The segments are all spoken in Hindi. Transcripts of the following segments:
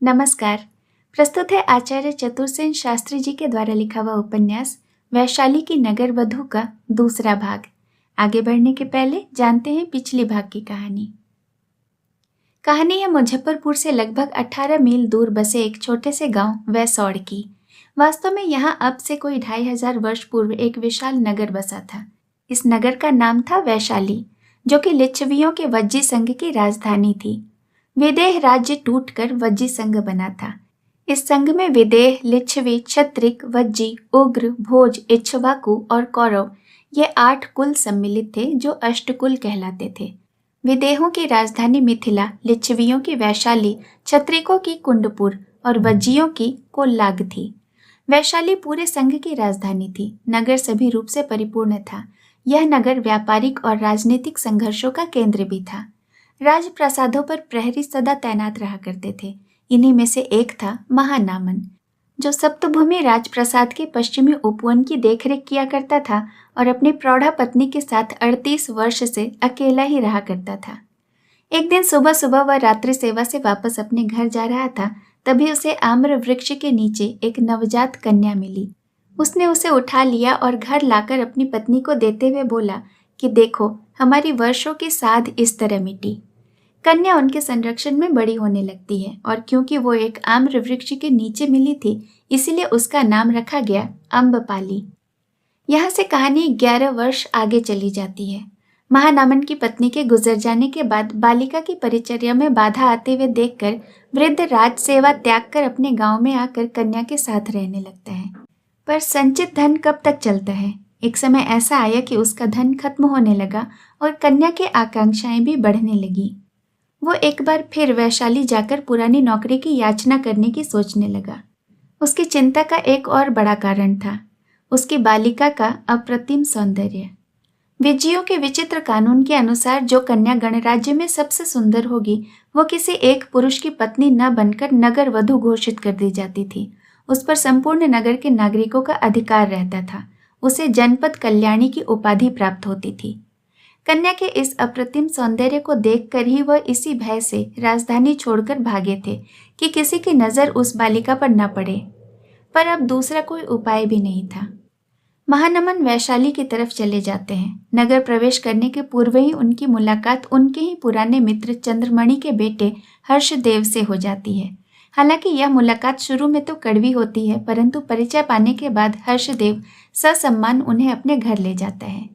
नमस्कार। प्रस्तुत है आचार्य चतुर्सेन शास्त्री जी के द्वारा लिखा हुआ उपन्यास वैशाली की नगर वधू का दूसरा भाग। आगे बढ़ने के पहले जानते हैं पिछले भाग की कहानी। कहानी है मुजफ्फरपुर से लगभग 18 मील दूर बसे एक छोटे से गांव वैसौड़ की। वास्तव में यहाँ अब से कोई 2500 वर्ष पूर्व एक विशाल नगर बसा था। इस नगर का नाम था वैशाली, जो कि लिच्छवियों के वज्जी संघ की राजधानी थी। विदेह राज्य टूटकर वज्जी संघ बना था। इस संघ में विदेह, लिच्छवी, क्षत्रिक, वज्जी, उग्र, भोज, इक्ष्वाकु और कौरव ये 8 कुल सम्मिलित थे जो अष्टकुल कहलाते थे। विदेहों की राजधानी मिथिला, लिच्छवियों की वैशाली, क्षत्रिकों की कुंडपुर और वज्जियों की कोल्लाग थी। वैशाली पूरे संघ की राजधानी थी। नगर सभी रूप से परिपूर्ण था। यह नगर व्यापारिक और राजनीतिक संघर्षों का केंद्र भी था। राजप्रासादों पर प्रहरी सदा तैनात रहा करते थे। इन्हीं में से एक था महानामन, जो सप्तभूमि राजप्रासाद के पश्चिमी उपवन की देखरेख किया करता था और अपनी प्रौढ़ा पत्नी के साथ 38 वर्ष से अकेला ही रहा करता था। एक दिन सुबह सुबह वह रात्रि सेवा से वापस अपने घर जा रहा था, तभी उसे आम्र वृक्ष के नीचे एक नवजात कन्या मिली। उसने उसे उठा लिया और घर लाकर अपनी पत्नी को देते हुए बोला कि देखो, हमारी वर्षों की साध इस तरह मिटी। कन्या उनके संरक्षण में बड़ी होने लगती है और क्योंकि वो एक आम्र वृक्ष के नीचे मिली थी, इसीलिए उसका नाम रखा गया अम्बपाली। यहाँ से कहानी 11 वर्ष आगे चली जाती है। महानामन की पत्नी के गुजर जाने के बाद बालिका की परिचर्या में बाधा आते हुए देखकर वृद्ध राज सेवा त्याग कर अपने गांव में आकर कन्या के साथ रहने लगता है। पर संचित धन कब तक चलता है? एक समय ऐसा आया कि उसका धन खत्म होने लगा और कन्या की आकांक्षाएं भी बढ़ने लगी। वो एक बार फिर वैशाली जाकर पुरानी नौकरी की याचना करने की सोचने लगा। उसकी चिंता का एक और बड़ा कारण था, उसकी बालिका का अप्रतिम सौंदर्य। विजयों के विचित्र कानून के अनुसार जो कन्या गणराज्य में सबसे सुंदर होगी, वो किसी एक पुरुष की पत्नी न बनकर नगर वधू घोषित कर दी जाती थी। उस पर संपूर्ण नगर के नागरिकों का अधिकार रहता था। उसे जनपद कल्याणी की उपाधि प्राप्त होती थी। कन्या के इस अप्रतिम सौंदर्य को देखकर ही वह इसी भय से राजधानी छोड़कर भागे थे कि किसी की नजर उस बालिका पर न पड़े। पर अब दूसरा कोई उपाय भी नहीं था। महानमन वैशाली की तरफ चले जाते हैं। नगर प्रवेश करने के पूर्व ही उनकी मुलाकात उनके ही पुराने मित्र चंद्रमणि के बेटे हर्षदेव से हो जाती है। हालांकि यह मुलाकात शुरू में तो कड़वी होती है, परंतु परिचय पाने के बाद हर्षदेव ससम्मान उन्हें अपने घर ले जाता है।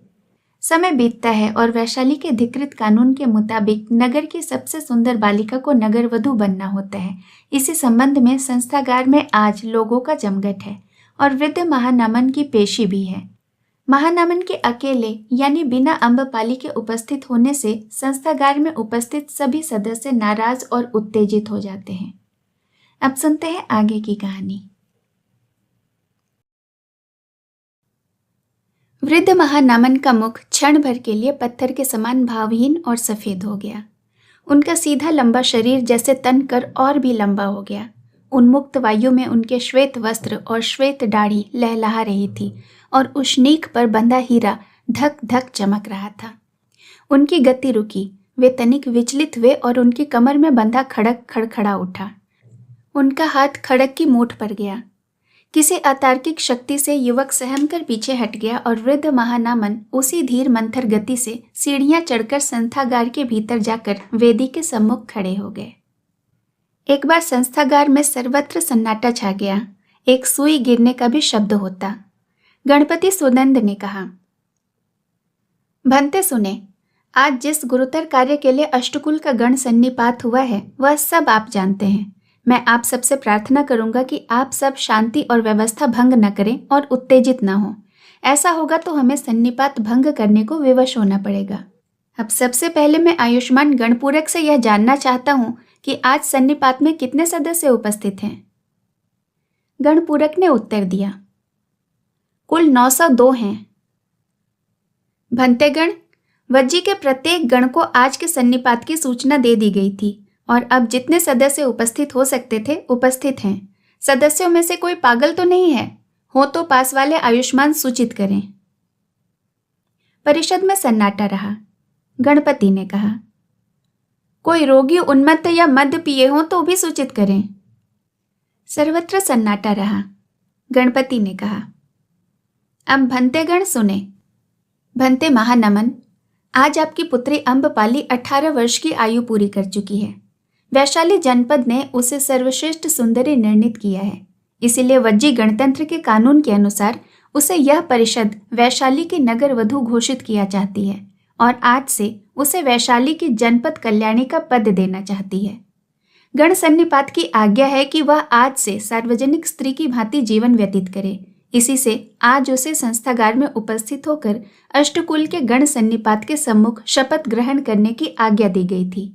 समय बीतता है और वैशाली के धिकृत कानून के मुताबिक नगर की सबसे सुंदर बालिका को नगर वधू बनना होता है। इसी संबंध में संस्थागार में आज लोगों का जमघट है और वृद्ध महानामन की पेशी भी है। महानामन के अकेले यानी बिना अम्बपाली के उपस्थित होने से संस्थागार में उपस्थित सभी सदस्य नाराज और उत्तेजित हो जाते हैं। अब सुनते हैं आगे की कहानी। वृद्ध महानामन का मुख क्षण भर के लिए पत्थर के समान भावहीन और सफेद हो गया। उनका सीधा लंबा शरीर जैसे तन कर और भी लंबा हो गया। उन्मुक्त वायु में उनके श्वेत वस्त्र और श्वेत दाढ़ी लहलहा रही थी और उष्णीक पर बंधा हीरा धक धक चमक रहा था। उनकी गति रुकी, वे तनिक विचलित हुए और उनकी कमर में बंधा खड़क खड़खड़ा उठा। उनका हाथ खड़क की मूठ पर गया। किसी अतार्किक शक्ति से युवक सहम कर पीछे हट गया और वृद्ध महानामन उसी धीर मंथर गति से सीढ़ियां चढ़कर संस्थागार के भीतर जाकर वेदी के सम्मुख खड़े हो गए। एक बार संस्थागार में सर्वत्र सन्नाटा छा गया। एक सुई गिरने का भी शब्द होता। गणपति सुनंद ने कहा, भंते सुने, आज जिस गुरुतर कार्य के लिए अष्टकुल का गण सन्निपात हुआ है वह सब आप जानते हैं। मैं आप सबसे प्रार्थना करूंगा कि आप सब शांति और व्यवस्था भंग न करें और उत्तेजित न हो। ऐसा होगा तो हमें सन्निपात भंग करने को विवश होना पड़ेगा। अब सबसे पहले मैं आयुष्मान गणपूरक से यह जानना चाहता हूं कि आज सन्निपात में कितने सदस्य उपस्थित हैं। गणपूरक ने उत्तर दिया, कुल 902 हैं। भंतेगण, वज्जी के प्रत्येक गण को आज के सन्निपात की सूचना दे दी गई थी और अब जितने सदस्य उपस्थित हो सकते थे उपस्थित हैं। सदस्यों में से कोई पागल तो नहीं है? हो तो पास वाले आयुष्मान सूचित करें। परिषद में सन्नाटा रहा। गणपति ने कहा, कोई रोगी, उन्मत्त या मद्य पिए हो तो भी सूचित करें। सर्वत्र सन्नाटा रहा। गणपति ने कहा, अब भंतेगण सुने। भंते महानमन, आज आपकी पुत्री अम्बपाली 18 वर्ष की आयु पूरी कर चुकी है। वैशाली जनपद ने उसे सर्वश्रेष्ठ सुंदरी निर्णित किया है। इसीलिए वज्जी गणतंत्र के कानून के अनुसार उसे यह परिषद वैशाली की नगर वधू घोषित किया चाहती है और आज से उसे वैशाली की जनपद कल्याणी का पद देना चाहती है। गण सन्निपात की आज्ञा है कि वह आज से सार्वजनिक स्त्री की भांति जीवन व्यतीत करे। इसी से आज उसे संस्थागार में उपस्थित होकर अष्टकुल के गण सन्निपात के सम्मुख शपथ ग्रहण करने की आज्ञा दी गई थी।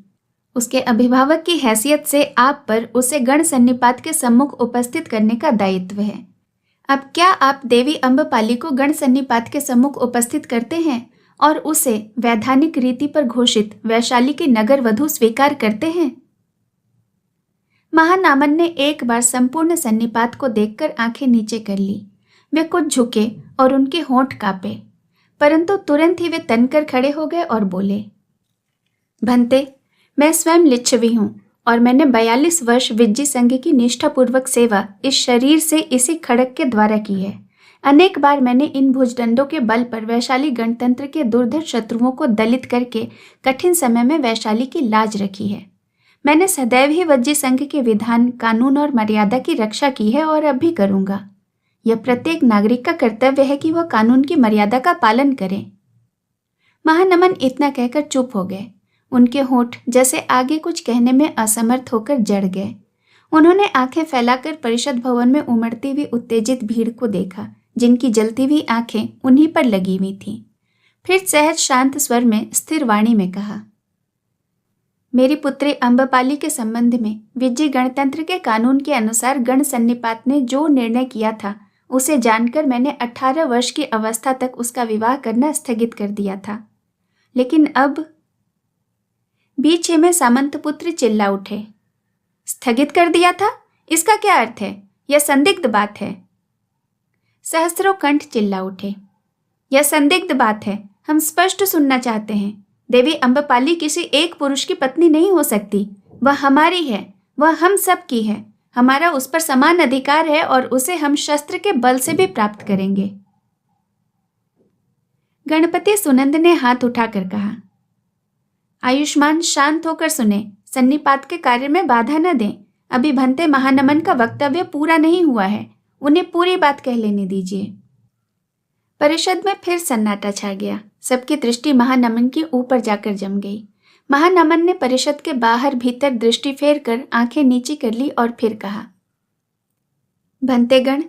उसके अभिभावक की हैसियत से आप पर उसे गण सन्निपात के सम्मुख उपस्थित करने का दायित्व है। अब क्या आप देवी अम्बपाली को गण सन्निपात के सम्मुख उपस्थित करते हैं और उसे वैधानिक रीति पर घोषित वैशाली की नगर वधू स्वीकार करते हैं? महानामन ने एक बार संपूर्ण सन्निपात को देखकर आंखें नीचे कर ली। वे कुछ झुके और उनके होंठ कांपे, परंतु तुरंत ही वे तनकर खड़े हो गए और बोले, भंते, मैं स्वयं लिच्छवी हूँ और मैंने 42 वर्ष विज्जी संघ की निष्ठापूर्वक सेवा इस शरीर से इसी खड़क के द्वारा की है। अनेक बार मैंने इन भुजदंडों के बल पर वैशाली गणतंत्र के दुर्धर शत्रुओं को दलित करके कठिन समय में वैशाली की लाज रखी है। मैंने सदैव ही वज्जी संघ के विधान, कानून और मर्यादा की रक्षा की है और अब भी करूंगा। यह प्रत्येक नागरिक का कर्तव्य है कि वह कानून की मर्यादा का पालन करे। महानमन इतना कहकर चुप हो गए। उनके होंठ जैसे आगे कुछ कहने में असमर्थ होकर जड़ गए। उन्होंने आंखें फैलाकर परिषद भवन में उमड़ती हुई उत्तेजित भीड़ को देखा, जिनकी जलती हुई आंखें उन्हीं पर लगी हुई थीं। फिर सहज शांत स्वर में स्थिर वाणी में कहा, मेरी पुत्री अम्बपाली के संबंध में विज्जी गणतंत्र के कानून के अनुसार गण सन्निपात ने जो निर्णय किया था, उसे जानकर मैंने 18 वर्ष की अवस्था तक उसका विवाह करना स्थगित कर दिया था। लेकिन अब बीच में सामंतपुत्र चिल्ला उठे, स्थगित कर दिया था? इसका क्या अर्थ है? यह संदिग्ध बात है। सहस्त्रों कंठ चिल्ला उठे, यह संदिग्ध बात है। हम स्पष्ट सुनना चाहते हैं। देवी अम्बपाली किसी एक पुरुष की पत्नी नहीं हो सकती। वह हमारी है, वह हम सब की है। हमारा उस पर समान अधिकार है और उसे हम शस्त्र के बल से भी प्राप्त करेंगे। गणपति सुनंद ने हाथ उठाकर कहा, आयुष्मान, शांत होकर सुने, सन्निपात के कार्य में बाधा न दें। अभी भंते महानमन का वक्तव्य पूरा नहीं हुआ है, उन्हें पूरी बात कह लेने दीजिए। परिषद में फिर सन्नाटा छा गया। सबकी दृष्टि महानमन के ऊपर जाकर जम गई। महानमन ने परिषद के बाहर भीतर दृष्टि फेर कर आंखें नीची कर ली और फिर कहा, भंतेगण,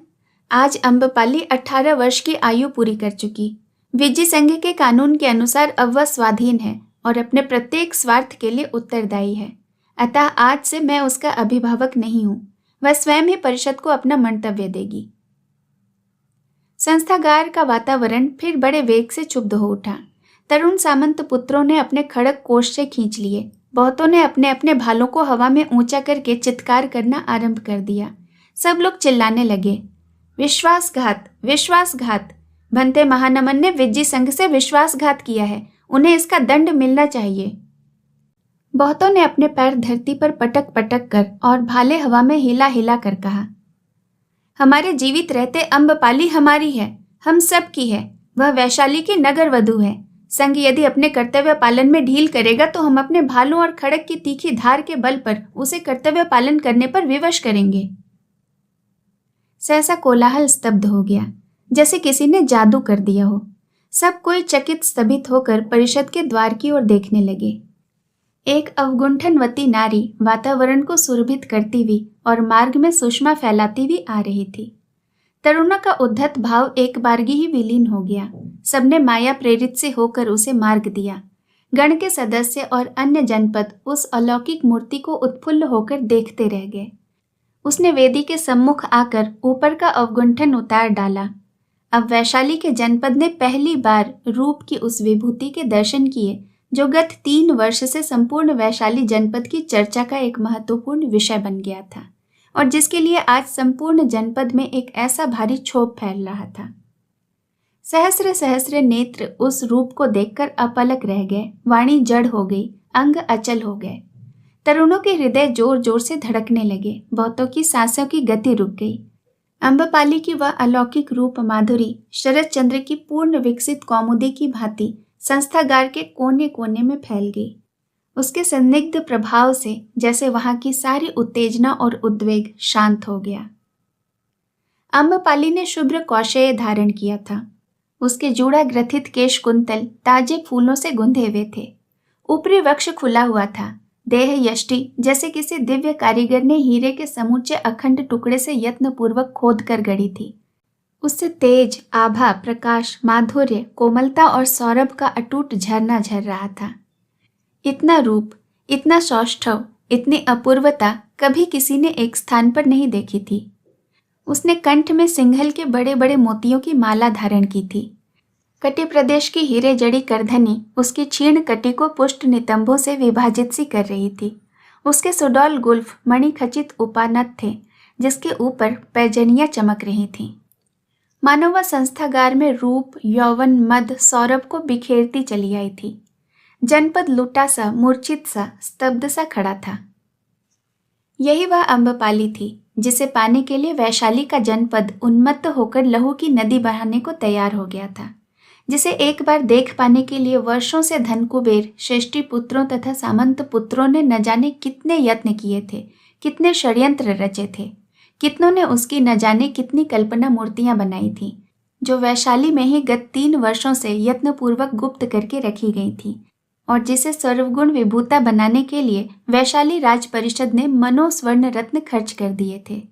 आज अम्बपाली 18 वर्ष की आयु पूरी कर चुकी। विज्जी संघ के कानून के अनुसार अब वह स्वाधीन है और अपने प्रत्येक स्वार्थ के लिए उत्तरदायी है। अतः आज से मैं उसका अभिभावक नहीं हूं। वह स्वयं ही परिषद को अपना मंतव्य देगी। संस्थागार का वातावरण फिर बड़े वेग से क्षुब्ध हो उठा। तरुण सामंत पुत्रों ने अपने खड़ग कोष से खींच लिए। बहुतों ने अपने अपने भालों को हवा में ऊंचा करके चित्कार करना आरंभ कर दिया। सब लोग चिल्लाने लगे, विश्वासघात, विश्वासघात! भंते महानमन ने विज्जी संघ से विश्वासघात किया है, उन्हें इसका दंड मिलना चाहिए। बहुतों ने अपने पैर धरती पर पटक पटक कर और भाले हवा में हिला हिला कर कहा, हमारे जीवित रहते अम्बपाली हमारी है, हम सब की है। वह वैशाली की नगर वधू है। संघ यदि अपने कर्तव्य पालन में ढील करेगा तो हम अपने भालों और खड़ग की तीखी धार के बल पर उसे कर्तव्य पालन करने पर विवश करेंगे। सहसा कोलाहल स्तब्ध हो गया, जैसे किसी ने जादू कर दिया हो। सब कोई चकित स्तभित होकर परिषद के द्वार की ओर देखने लगे। एक अवगुंठनवती नारी वातावरण को सुरभित करती हुई और मार्ग में सुषमा फैलाती हुई आ रही थी। तरुणा का उद्धत भाव एक बारगी ही विलीन हो गया। सबने माया प्रेरित से होकर उसे मार्ग दिया। गण के सदस्य और अन्य जनपद उस अलौकिक मूर्ति को उत्फुल्ल होकर देखते रह गए। उसने वेदी के सम्मुख आकर ऊपर का अवगुंठन उतार डाला। अब वैशाली के जनपद ने पहली बार रूप की उस विभूति के दर्शन किए जो गत 3 वर्ष से संपूर्ण वैशाली जनपद की चर्चा का एक महत्वपूर्ण विषय बन गया था और जिसके लिए आज संपूर्ण जनपद में एक ऐसा भारी क्षोभ फैल रहा था। सहस्र सहस्र नेत्र उस रूप को देखकर अपलक रह गए। वाणी जड़ हो गई, अंग अचल हो गए। तरुणों के हृदय जोर जोर से धड़कने लगे, बहुतों की सांसों की गति रुक गई। अम्बपाली की वह अलौकिक रूप माधुरी शरद चंद्र की पूर्ण विकसित कौमुदी की भांति संस्थागार के कोने कोने में फैल गई। उसके संदिग्ध प्रभाव से जैसे वहां की सारी उत्तेजना और उद्वेग शांत हो गया। अम्बपाली ने शुभ्र कौशेय धारण किया था। उसके जूड़ा ग्रथित केश कुंतल ताजे फूलों से गुंधे हुए थे। ऊपरी वक्ष खुला हुआ था। देह यष्टि जैसे किसी दिव्य कारीगर ने हीरे के समूचे अखंड टुकड़े से यत्नपूर्वक खोद कर गढ़ी थी। उससे तेज, आभा, प्रकाश, माधुर्य, कोमलता और सौरभ का अटूट झरना झर रहा था। इतना रूप, इतना सौष्ठव, इतनी अपूर्वता कभी किसी ने एक स्थान पर नहीं देखी थी। उसने कंठ में सिंघल के बड़े बड़े मोतियों की माला धारण की थी। कटी प्रदेश की हीरे जड़ी करधनी उसकी क्षीण कटी को पुष्ट नितंबों से विभाजित सी कर रही थी। उसके सुडौल गुल्फ मणिखचित उपानत थे, जिसके ऊपर पैजनियां चमक रही थीं। मानो वह संस्थागार में रूप, यौवन, मद, सौरभ को बिखेरती चली आई थी। जनपद लुटा सा, मूर्छित सा, स्तब्ध सा खड़ा था। यही वह अम्बपाली थी जिसे पाने के लिए वैशाली का जनपद उन्मत्त होकर लहू की नदी बहाने को तैयार हो गया था, जिसे एक बार देख पाने के लिए वर्षों से धनकुबेर, श्रेष्ठी पुत्रों तथा सामंत पुत्रों ने न जाने कितने यत्न किए थे, कितने षड्यंत्र रचे थे। कितनों ने उसकी न जाने कितनी कल्पना मूर्तियां बनाई थीं, जो वैशाली में ही गत 3 वर्षों से यत्नपूर्वक गुप्त करके रखी गई थीं, और जिसे सर्वगुण विभूता बनाने के लिए वैशाली राज परिषद ने मनोस्वर्ण रत्न खर्च कर दिए थे।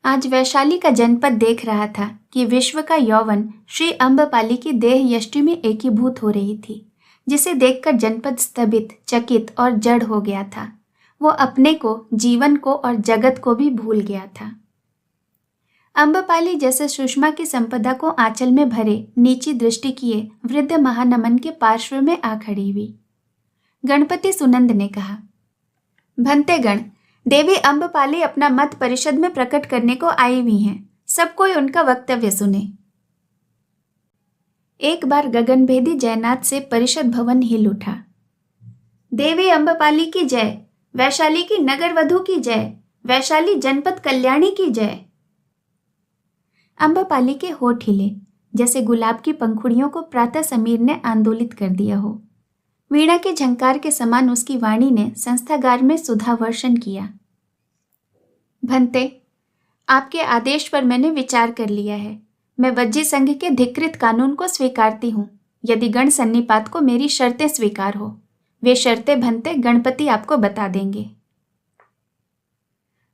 आज वैशाली का जनपद देख रहा था कि विश्व का यौवन श्री अम्बपाली की देह यष्टि में एकीभूत हो रही थी, जिसे देखकर जनपद स्तभित, चकित और जड़ हो गया था। वो अपने को, जीवन को और जगत को भी भूल गया था। अम्बपाली जैसे सुषमा की संपदा को आंचल में भरे नीची दृष्टि किए वृद्ध महानमन के पार्श्व में आ खड़ी हुई। गणपति सुनंद ने कहा, भंतेगण, देवी अम्बपाली अपना मत परिषद में प्रकट करने को आई हुई हैं। सब कोई उनका वक्तव्य सुने। एक बार गगनभेदी जयनाथ से परिषद भवन हिल उठा। देवी अम्बपाली की जय, वैशाली की नगर वधू की जय, वैशाली जनपद कल्याणी की जय। अम्बपाली के होठ हिले, जैसे गुलाब की पंखुड़ियों को प्रातः समीर ने आंदोलित कर दिया हो। वीणा के झंकार के समान उसकी वाणी ने संस्थागार में सुधा वर्षण किया। भंते, आपके आदेश पर मैंने विचार कर लिया है। मैं वज्जी संघ के धिक्कृत कानून को स्वीकारती हूँ, यदि गण सन्निपात को मेरी शर्तें स्वीकार हो। वे शर्तें भंते गणपति आपको बता देंगे।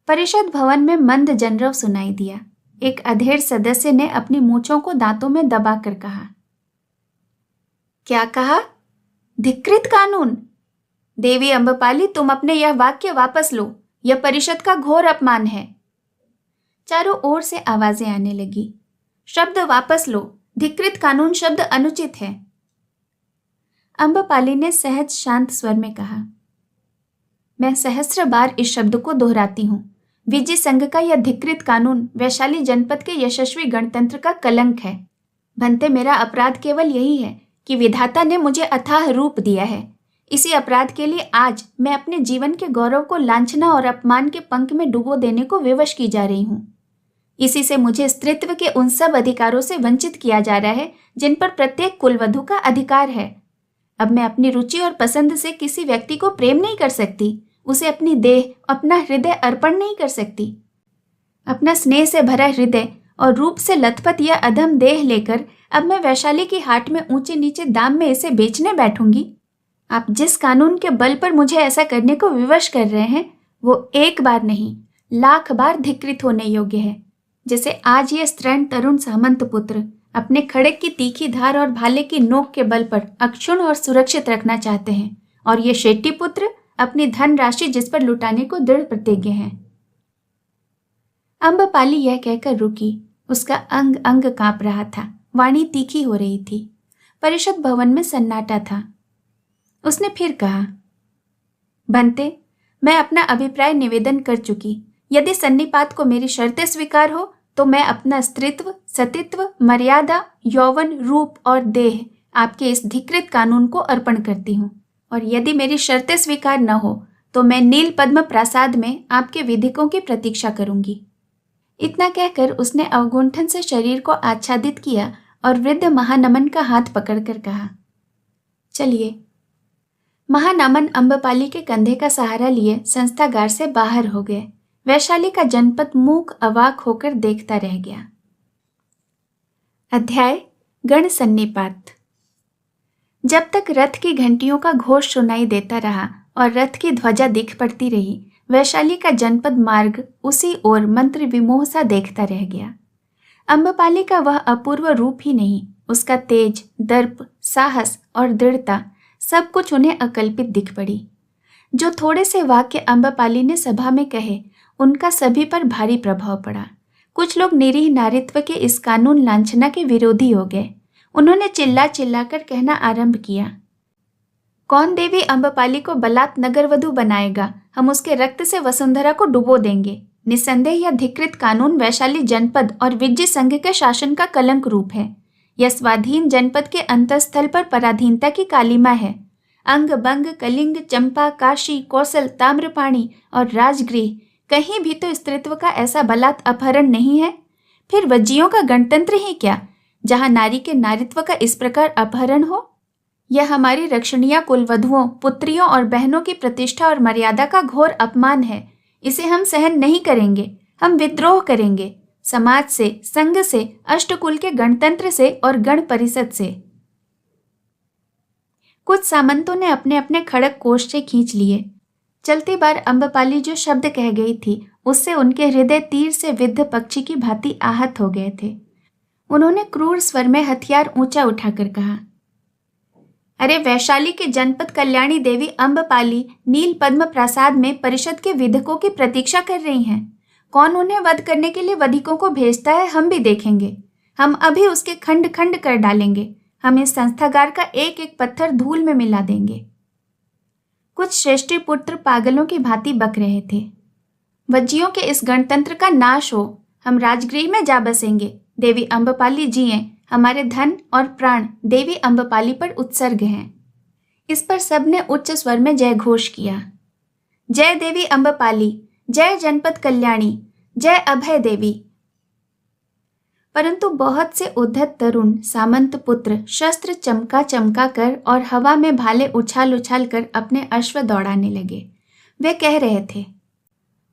परिषद भवन में मंद जनरव सुनाई दिया। एक अधेड़ सदस्य ने अपनी मूंछों को दांतों में दबाकर कहा, क्या कहा? धिक्कृत कानून? देवी अम्बपाली, तुम अपने यह वाक्य वापस लो। यह परिषद का घोर अपमान है। चारों ओर से आवाजें आने लगी। शब्द वापस लो, धिक्कृत कानून शब्द अनुचित है। अम्बपाली ने सहज शांत स्वर में कहा, मैं सहस्र बार इस शब्द को दोहराती हूँ। विजय संघ का यह धिक्कृत कानून वैशाली जनपद के यशस्वी गणतंत्र का कलंक है। भंते, मेरा अपराध केवल यही है कि विधाता ने मुझे अथाह रूप दिया है। इसी अपराध के लिए आज मैं अपने जीवन के गौरव को लांछना और अपमान के पंख में डुबो देने को विवश की जा रही हूँ। इसी से मुझे स्त्रीत्व के उन सब अधिकारों से वंचित किया जा रहा है जिन पर प्रत्येक कुलवधू का अधिकार है। अब मैं अपनी रुचि और पसंद से किसी व्यक्ति को प्रेम नहीं कर सकती, उसे अपनी देह, अपना हृदय अर्पण नहीं कर सकती। अपना स्नेह से भरा हृदय और रूप से लथपथ यह अधम देह लेकर अब मैं वैशाली की हाट में ऊंचे नीचे दाम में इसे बेचने बैठूंगी। आप जिस कानून के बल पर मुझे ऐसा करने को विवश कर रहे हैं, वो एक बार नहीं, लाख बार धिक्कृत होने योग्य है, जैसे आज ये स्त्रीण तरुण सामंत पुत्र अपने खड़ग की तीखी धार और भाले की नोक के बल पर अक्षुण्ण और सुरक्षित रखना चाहते हैं, और ये शेट्टी पुत्र अपनी धन राशि जिस पर लुटाने को दृढ़ प्रतिज्ञ हैं। अम्बपाली यह कहकर रुकी। उसका अंग अंग कांप रहा था, वाणी तीखी हो रही थी। परिषद भवन में सन्नाटा था। उसने फिर कहा, भंते, मैं अपना अभिप्राय निवेदन कर चुकी। यदि सन्निपात को मेरी शर्तें स्वीकार हो तो मैं अपना स्त्रीत्व, सतीत्व, मर्यादा, यौवन, रूप और देह आपके इस धिक्कृत कानून को अर्पण करती हूँ, और यदि मेरी शर्तें स्वीकार न हो तो मैं नील पद्म प्रासाद में आपके विधिकों की प्रतीक्षा करूंगी। इतना कहकर उसने अवगुंठन से शरीर को आच्छादित किया और वृद्ध महानमन का हाथ पकड़कर कहा, चलिए। महानमन अम्बपाली के कंधे का सहारा लिए संस्थागार से बाहर हो गए। वैशाली का जनपद मूक अवाक होकर देखता रह गया। अध्याय गण सन्निपात। जब तक रथ की घंटियों का घोष सुनाई देता रहा और रथ की ध्वजा दिख पड़ती रही, वैशाली का जनपद मार्ग उसी ओर मंत्र विमोह सा देखता रह गया। अम्बपाली का वह अपूर्व रूप ही नहीं, उसका तेज, दर्प, साहस और दृढ़ता सब कुछ उन्हें अकल्पित दिख पड़ी। जो थोड़े से वाक्य अम्बपाली ने सभा में कहे, उनका सभी पर भारी प्रभाव पड़ा। कुछ लोग निरीह नारित्व के इस कानून लांछना के विरोधी हो गए। उन्होंने चिल्ला चिल्लाकर कहना आरंभ किया, कौन देवी अम्बपाली को बलात् नगरवधु बनाएगा? हम उसके रक्त से वसुंधरा को डुबो देंगे। निसंदेह यह धिकृत कानून वैशाली जनपद और विज्य संघ के शासन का कलंक रूप है। यह स्वाधीन जनपद के अंतस्थल पर पराधीनता की कालिमा है। अंग बंग, कलिंग, चंपा, काशी, कौशल, ताम्रपाणी और राजगृह, कहीं भी तो स्त्रीत्व का ऐसा बलात् अपहरण नहीं है। फिर वज्जियों का गणतंत्र ही क्या, जहां नारी के नारित्व का इस प्रकार अपहरण हो? यह हमारी रक्षणीय कुलवधुओं, पुत्रियों और बहनों की प्रतिष्ठा और मर्यादा का घोर अपमान है। इसे हम सहन नहीं करेंगे। हम विद्रोह करेंगे, समाज से, संघ से, अष्टकुल के गणतंत्र से और गण परिषद से। कुछ सामंतों ने अपने अपने खड़ग कोष से खींच लिए। चलती बार अम्बपाली जो शब्द कह गई थी, उससे उनके हृदय तीर से विद्ध पक्षी की भांति आहत हो गए थे। उन्होंने क्रूर स्वर में हथियार ऊंचा उठाकर कहा, अरे वैशाली के जनपद कल्याणी देवी अम्बपाली नील पद्म प्रासाद में परिषद के विधकों की प्रतीक्षा कर रही हैं। कौन उन्हें वध करने के लिए वधिकों को भेजता है, हम भी देखेंगे। हम अभी उसके खंड खंड कर डालेंगे। हम इस संस्थागार का एक एक पत्थर धूल में मिला देंगे। कुछ श्रेष्ठी पुत्र पागलों की भांति बक रहे थे। वज्जियों के इस गणतंत्र का नाश हो। हम राजगृह में जा बसेंगे। देवी अम्बपाली जिए। हमारे धन और प्राण देवी अम्बपाली पर उत्सर्ग हैं। इस पर सबने उच्च स्वर में जय घोष किया। जय देवी अम्बपाली, जय जनपद कल्याणी, जय अभय देवी। परंतु बहुत से उद्धत तरुण सामंत पुत्र शस्त्र चमका चमका कर और हवा में भाले उछाल उछाल कर अपने अश्व दौड़ाने लगे। वे कह रहे थे,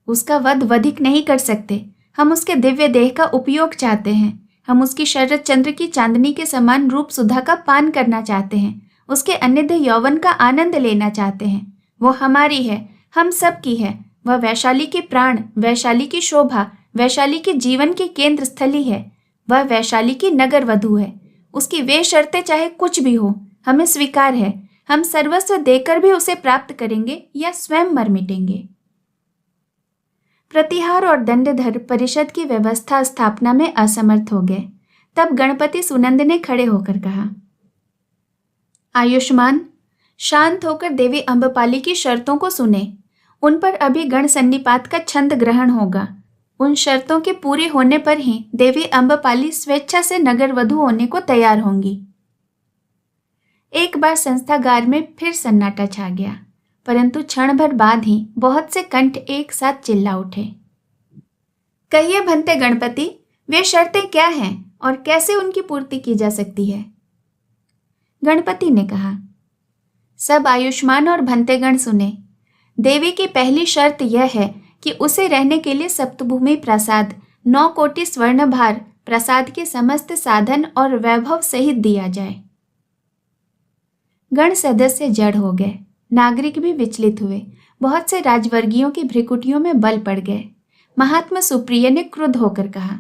उसका वध वधिक नहीं कर सकते। हम उसके दिव्य देह का उपयोग चाहते हैं। हम उसकी शरद चंद्र की चांदनी के समान रूप सुधा का पान करना चाहते हैं। उसके अन्नद यौवन का आनंद लेना चाहते हैं। वो हमारी है, हम सब की है। वह वैशाली के प्राण, वैशाली की शोभा, वैशाली के जीवन की केंद्र स्थली है। वह वैशाली की नगर वधु है। उसकी वे शर्तें चाहे कुछ भी हो, हमें स्वीकार है। हम सर्वस्व देकर भी उसे प्राप्त करेंगे या स्वयं मर मिटेंगे। प्रतिहार और दंडधर परिषद की व्यवस्था स्थापना में असमर्थ हो गए। तब गणपति सुनंद ने खड़े होकर कहा, आयुष्मान, शांत होकर देवी अम्बपाली की शर्तों को सुने। उन पर अभी गण सन्निपात का छंद ग्रहण होगा। उन शर्तों के पूरे होने पर ही देवी अम्बपाली स्वेच्छा से नगर वधु होने को तैयार होंगी। एक बार संस्थागार में फिर सन्नाटा छा गया, परंतु क्षण भर बाद ही बहुत से कंठ एक साथ चिल्ला उठे। कहिए भंते गणपति, वे शर्तें क्या हैं और कैसे उनकी पूर्ति की जा सकती है? गणपति ने कहा, सब आयुष्मान और भंतेगण सुने। देवी की पहली शर्त यह है कि उसे रहने के लिए सप्तभूमि प्रासाद 9 कोटि स्वर्ण भार प्रसाद के समस्त साधन और वैभव सहित दिया जाए। गण सदस्य जड़ हो गए। नागरिक भी विचलित हुए। बहुत से राजवर्गीयों की भ्रिकुटियों में बल पड़ गए। महात्मा सुप्रिय ने क्रुद्ध होकर कहा,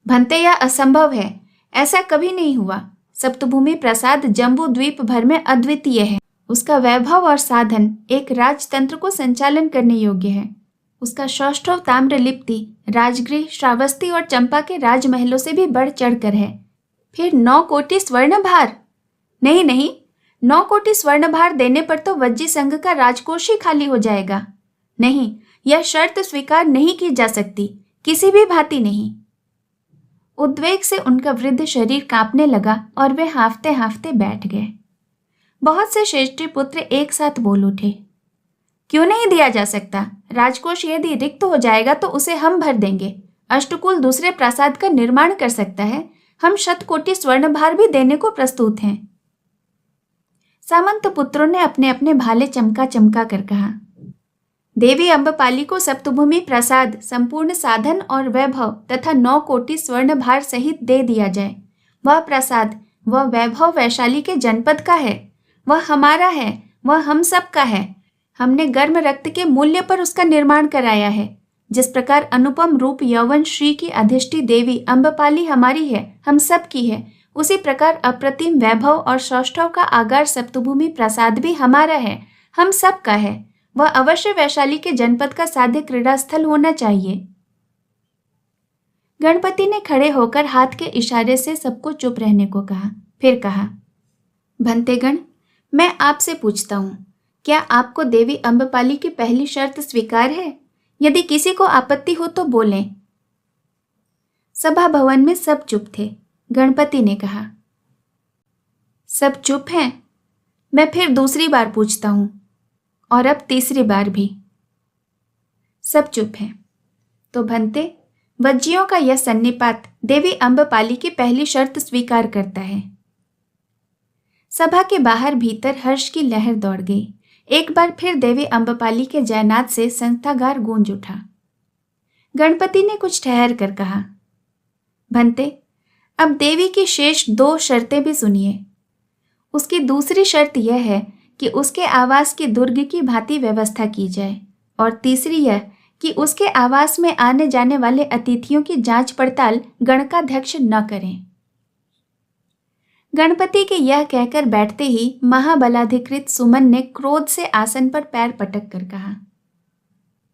भंते यह असंभव है। ऐसा कभी नहीं हुआ। सप्तभूमि प्रसाद जम्बू द्वीप भर में अद्वितीय है। उसका वैभव और साधन एक राजतंत्र को संचालन करने योग्य है। उसका सौष्ठव ताम्र लिप्ति राजगृह, श्रावस्ती और चंपा के राजमहलों से भी बढ़ चढ़कर है। फिर 9 कोटि स्वर्ण भार? नहीं नहीं, 9 कोटि स्वर्ण भार देने पर तो वज्जी संघ का राजकोष ही खाली हो जाएगा। नहीं, यह शर्त स्वीकार नहीं की जा सकती, किसी भी भांति नहीं। उद्वेग से उनका वृद्ध शरीर कांपने लगा और वे हांफते हांफते बैठ गए। बहुत से श्रेष्ठी पुत्र एक साथ बोल उठे, क्यों नहीं दिया जा सकता? राजकोष यदि रिक्त हो जाएगा तो उसे हम भर देंगे। अष्टकुल दूसरे प्रासाद का निर्माण कर सकता है। हम शतकोटि स्वर्णभार भी देने को प्रस्तुत हैं। सामंत पुत्रों ने अपने अपने भाले चमका चमका कर कहा, देवी अम्बपाली को सप्तभूमि प्रसाद, संपूर्ण साधन और वैभव तथा 9 कोटि स्वर्ण भार सहित दे दिया जाए। वह प्रसाद, वह वैभव वैशाली के जनपद का है, वह हमारा है, वह हम सब का है। हमने गर्म रक्त के मूल्य पर उसका निर्माण कराया है। जिस प्रकार अनुपम रूप यौवन श्री की अधिष्ठि देवी अम्बपाली हमारी है, हम सब की है, उसी प्रकार अप्रतिम वैभव और सौष्ठव का आगार सप्तभूमि प्रसाद भी हमारा है, हम सब का है। वह अवश्य वैशाली के जनपद का साध्य क्रीड़ा स्थल होना चाहिए। गणपति ने खड़े होकर हाथ के इशारे से सबको चुप रहने को कहा। फिर कहा, भंतेगण, मैं आपसे पूछता हूँ, क्या आपको देवी अम्बपाली की पहली शर्त स्वीकार है? यदि किसी को आपत्ति हो तो बोलें। सभा भवन में सब चुप थे। गणपति ने कहा, सब चुप हैं? मैं फिर दूसरी बार पूछता हूं, और अब तीसरी बार भी। सब चुप हैं। तो भंते, वज्जियों का यह सन्निपात देवी अम्बपाली की पहली शर्त स्वीकार करता है। सभा के बाहर भीतर हर्ष की लहर दौड़ गई। एक बार फिर देवी अम्बपाली के जयनाद से संस्थागार गूंज उठा। गणपति ने कुछ ठहर कर कहा, भंते, अब देवी की शेष 2 शर्तें भी सुनिए। उसकी दूसरी शर्त यह है कि उसके आवास की दुर्ग की भांति व्यवस्था की जाए, और तीसरी यह कि उसके आवास में आने जाने वाले अतिथियों की जांच पड़ताल गणकाध्यक्ष न करें। गणपति के यह कहकर बैठते ही महाबलाधिकृत सुमन ने क्रोध से आसन पर पैर पटक कर कहा,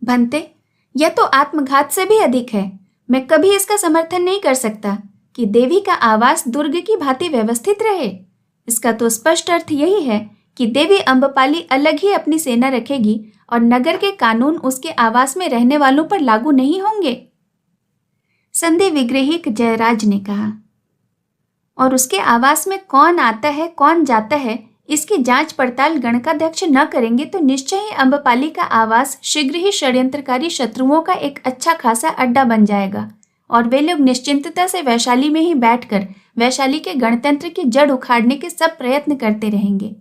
भंते, यह तो आत्मघात से भी अधिक है। मैं कभी इसका समर्थन नहीं कर सकता कि देवी का आवास दुर्ग की भांति व्यवस्थित रहे। इसका तो स्पष्ट अर्थ यही है कि देवी अम्बपाली अलग ही अपनी सेना रखेगी और नगर के कानून उसके आवास में रहने वालों पर लागू नहीं होंगे। संधि विग्रहिक जयराज ने कहा, और उसके आवास में कौन आता है कौन जाता है इसकी जांच पड़ताल गणकाध्यक्ष न करेंगे तो निश्चय ही अम्बपाली का आवास शीघ्र ही षड्यंत्रकारी शत्रुओं का एक अच्छा खासा अड्डा बन जाएगा, और वे लोग निश्चिंतता से वैशाली में ही बैठकर वैशाली के गणतंत्र की जड़ उखाड़ने के सब प्रयत्न करते रहेंगे।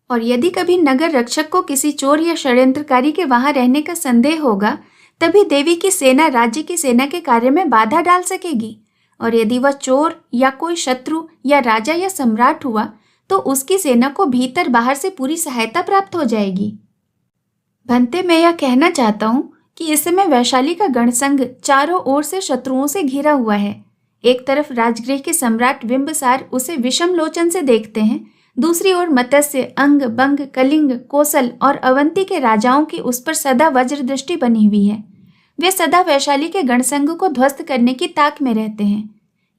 और यदि कभी नगर रक्षक को किसी चोर या षड्यंत्रकारी के वहां रहने का संदेह होगा, तभी देवी की सेना राज्य की सेना के कार्य में बाधा डाल सकेगी, और यदि वह चोर या कोई शत्रु या राजा या सम्राट हुआ तो उसकी सेना को भीतर बाहर से पूरी सहायता प्राप्त हो जाएगी। भंते, मैं यह कहना चाहता हूँ कि इस समय वैशाली का गणसंघ चारों ओर से शत्रुओं से घिरा हुआ है। एक तरफ राजगृह के सम्राट बिंबसार उसे विषम लोचन से देखते हैं, दूसरी ओर मत्स्य, अंग, बंग, कलिंग, कोसल और अवंती के राजाओं की उस पर सदा वज्र दृष्टि बनी हुई है। वे सदा वैशाली के गणसंघ को ध्वस्त करने की ताक में रहते हैं।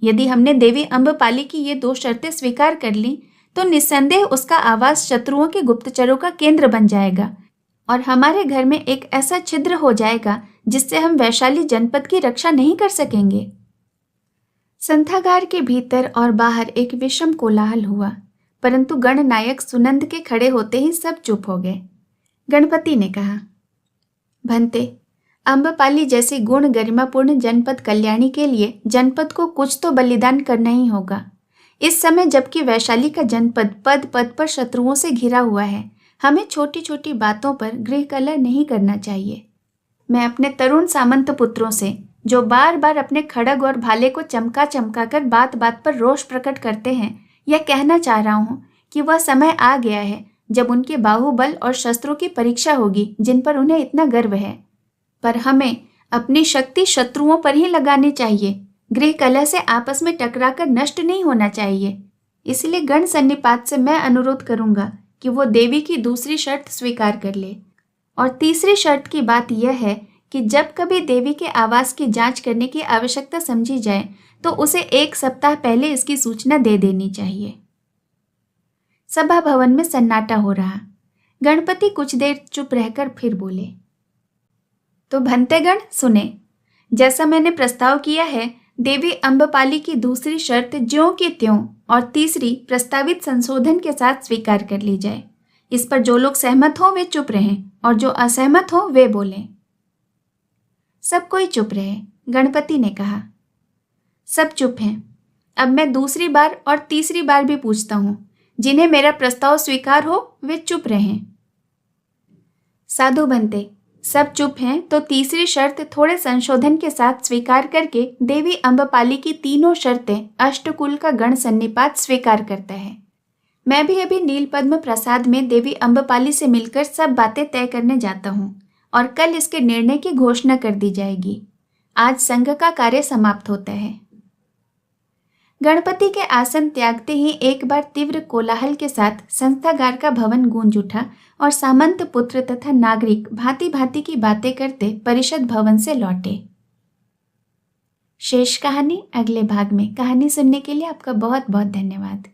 यदि हमने देवी अम्बपाली की ये 2 शर्तें स्वीकार कर ली तो निस्संदेह उसका आवास शत्रुओं के गुप्तचरों का केंद्र बन जाएगा, और हमारे घर में एक ऐसा छिद्र हो जाएगा जिससे हम वैशाली जनपद की रक्षा नहीं कर सकेंगे। संथागार के भीतर और बाहर एक विषम कोलाहल हुआ, परंतु गणनायक सुनंद के खड़े होते ही सब चुप हो गए। गणपति ने कहा, भंते, अम्बपाली जैसी गुण गरिमापूर्ण जनपद कल्याणी के लिए जनपद को कुछ तो बलिदान करना ही होगा। इस समय जबकि वैशाली का जनपद पद पद पर शत्रुओं से घिरा हुआ है, हमें छोटी छोटी बातों पर गृह कलह नहीं करना चाहिए। मैं अपने तरुण सामंत पुत्रों से, जो बार बार अपने खड़ग और भाले को चमका चमका कर बात बात पर रोष प्रकट करते हैं, यह कहना चाह रहा हूँ कि वह समय आ गया है जब उनके बाहुबल और शस्त्रों की परीक्षा होगी जिन पर उन्हें इतना गर्व है। पर हमें अपनी शक्ति शत्रुओं पर ही लगानी चाहिए। गृह कलह से आपस में टकराकर नष्ट नहीं होना चाहिए। इसलिए गण सन्निपात से मैं अनुरोध करूंगा कि वो देवी की दूसरी शर्त स्वीकार कर ले। और तीसरी शर्त की बात यह है कि जब कभी देवी के आवास की जांच करने की आवश्यकता समझी जाए तो उसे 1 सप्ताह पहले इसकी सूचना दे देनी चाहिए। सभा भवन में सन्नाटा हो रहा। गणपति कुछ देर चुप रहकर फिर बोले, तो भंतेगण सुने, जैसा मैंने प्रस्ताव किया है, देवी अम्बपाली की दूसरी शर्त ज्यों की त्यों और तीसरी प्रस्तावित संशोधन के साथ स्वीकार कर ली जाए। इस पर जो लोग सहमत हो वे चुप रहें और जो असहमत हो वे बोलें। सब कोई चुप रहे। गणपति ने कहा, सब चुप हैं। अब मैं दूसरी बार और तीसरी बार भी पूछता हूं, जिन्हें मेरा प्रस्ताव स्वीकार हो वे चुप रहें। साधु बनते, सब चुप हैं तो तीसरी शर्त थोड़े संशोधन के साथ स्वीकार करके देवी अम्बपाली की तीनों शर्तें अष्टकुल का गण सन्निपात स्वीकार करता है। मैं भी अभी नीलपद्म प्रसाद में देवी अम्बपाली से मिलकर सब बातें तय करने जाता हूँ और कल इसके निर्णय की घोषणा कर दी जाएगी। आज संघ का कार्य समाप्त होता है। गणपति के आसन त्यागते ही एक बार तीव्र कोलाहल के साथ संस्थागार का भवन गूंज उठा और सामंत पुत्र तथा नागरिक भांति भांति की बातें करते परिषद भवन से लौटे। शेष कहानी अगले भाग में। कहानी सुनने के लिए आपका बहुत बहुत धन्यवाद।